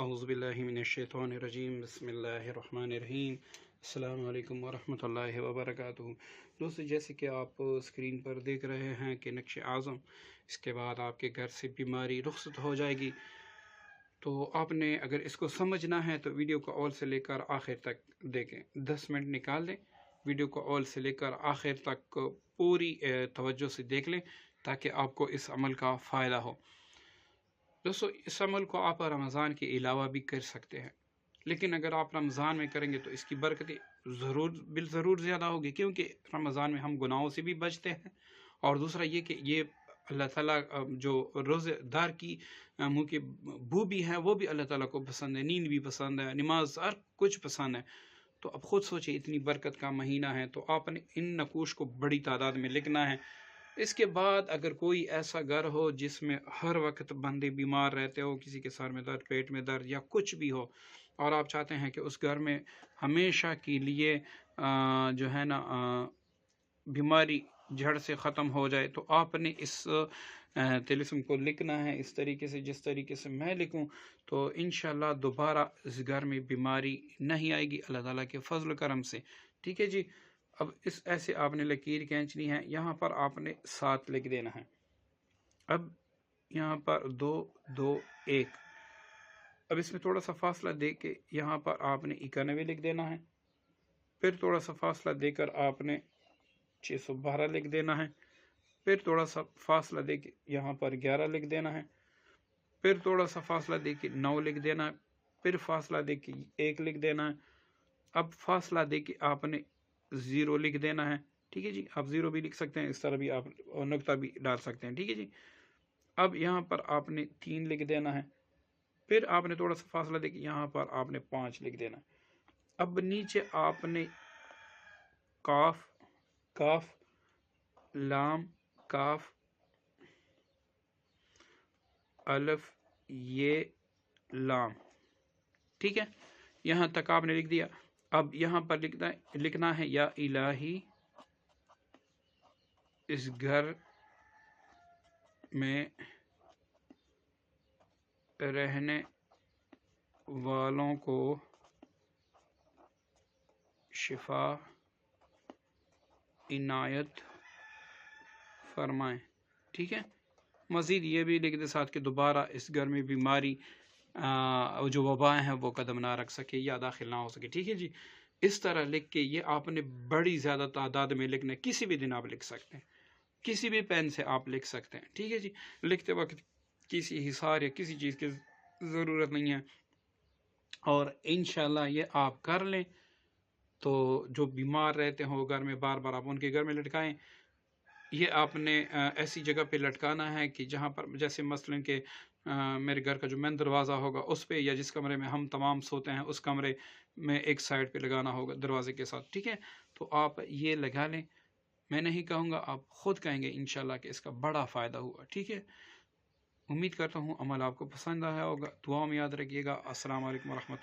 اعوذ باللہ من الشیطان الرجیم بسم اللہ الرحمن الرحیم السلام علیکم ورحمۃ اللہ وبرکاتہ۔ دوستو، جیسے کہ آپ اسکرین پر دیکھ رہے ہیں کہ نقش اعظم، اس کے بعد آپ کے گھر سے بیماری رخصت ہو جائے گی۔ تو آپ نے اگر اس کو سمجھنا ہے تو ویڈیو کو اول سے لے کر آخر تک دیکھیں، 10 منٹ نکال دیں، ویڈیو کو اول سے لے کر آخر تک پوری توجہ سے دیکھ لیں تاکہ آپ کو اس عمل کا فائدہ ہو۔ دوستو، اس عمل کو آپ رمضان کے علاوہ بھی کر سکتے ہیں، لیکن اگر آپ رمضان میں کریں گے تو اس کی برکتیں بالضرور زیادہ ہوگی، کیونکہ رمضان میں ہم گناہوں سے بھی بچتے ہیں، اور دوسرا یہ کہ یہ اللہ تعالیٰ جو روزے دار کی منہ کی بو بھی ہے وہ بھی اللہ تعالیٰ کو پسند ہے، نیند بھی پسند ہے، نماز ہر کچھ پسند ہے۔ تو اب خود سوچیں، اتنی برکت کا مہینہ ہے تو آپ نے ان نقوش کو بڑی تعداد میں لکھنا ہے۔ اس کے بعد اگر کوئی ایسا گھر ہو جس میں ہر وقت بندے بیمار رہتے ہو، کسی کے سر میں درد، پیٹ میں درد یا کچھ بھی ہو، اور آپ چاہتے ہیں کہ اس گھر میں ہمیشہ کے لیے جو ہے نا بیماری جڑ سے ختم ہو جائے، تو آپ نے اس طلسم کو لکھنا ہے اس طریقے سے جس طریقے سے میں لکھوں، تو انشاءاللہ دوبارہ اس گھر میں بیماری نہیں آئے گی اللہ تعالیٰ کے فضل و کرم سے۔ ٹھیک ہے جی، اب اس ایسے آپ نے لکیر کھینچنی ہے، یہاں پر آپ نے 7 لکھ دینا ہے، اب یہاں پر 2 2 1، اب اس میں تھوڑا سا فاصلہ دے کے یہاں پر آپ نے 91 لکھ دینا ہے، پھر تھوڑا سا فاصلہ دے کر آپ نے 612 لکھ دینا ہے، پھر تھوڑا سا فاصلہ دے کے یہاں پر 11 لکھ دینا ہے، پھر تھوڑا سا فاصلہ دے کے 9 لکھ دینا ہے، پھر فاصلہ دے کے 1 لکھ دینا ہے، اب فاصلہ دے کے آپ نے 0 لکھ دینا ہے۔ ٹھیک ہے جی، آپ 0 بھی لکھ سکتے ہیں، اس طرح بھی آپ نقطہ بھی ڈال سکتے ہیں۔ ٹھیک ہے جی، اب یہاں پر آپ نے 3 لکھ دینا ہے، پھر آپ نے تھوڑا سا فاصلہ دے کے یہاں پر آپ نے 5 لکھ دینا ہے۔ اب نیچے آپ نے کاف لام کاف الف یہ لام، ٹھیک ہے، یہاں تک آپ نے لکھ دیا۔ اب یہاں پر لکھنا ہے یا الہی اس گھر میں رہنے والوں کو شفا عنایت فرمائیں۔ ٹھیک ہے، مزید یہ بھی لکھ دے ساتھ کہ دوبارہ اس گھر میں بیماری جو وبائیں ہیں وہ قدم نہ رکھ سکے یا داخل نہ ہو سکے۔ ٹھیک ہے جی، اس طرح لکھ کے یہ آپ نے بڑی زیادہ تعداد میں لکھنا ہے، کسی بھی دن آپ لکھ سکتے ہیں، کسی بھی پین سے آپ لکھ سکتے ہیں۔ ٹھیک ہے جی، لکھتے وقت کسی حصار یا کسی چیز کی ضرورت نہیں ہے، اور انشاءاللہ یہ آپ کر لیں تو جو بیمار رہتے ہوں گھر میں بار بار آپ ان کے گھر میں لٹکائیں۔ یہ آپ نے ایسی جگہ پہ لٹکانا ہے کہ جہاں پر جیسے مثلاً کہ میرے گھر کا جو مین دروازہ ہوگا اس پہ، یا جس کمرے میں ہم تمام سوتے ہیں اس کمرے میں ایک سائڈ پہ لگانا ہوگا دروازے کے ساتھ۔ ٹھیک ہے، تو آپ یہ لگا لیں، میں نہیں کہوں گا، آپ خود کہیں گے انشاءاللہ کہ اس کا بڑا فائدہ ہوا۔ ٹھیک ہے، امید کرتا ہوں عمل آپ کو پسند آیا ہوگا، دعا میں یاد رکھیے گا۔ السلام علیکم ورحمۃ اللہ۔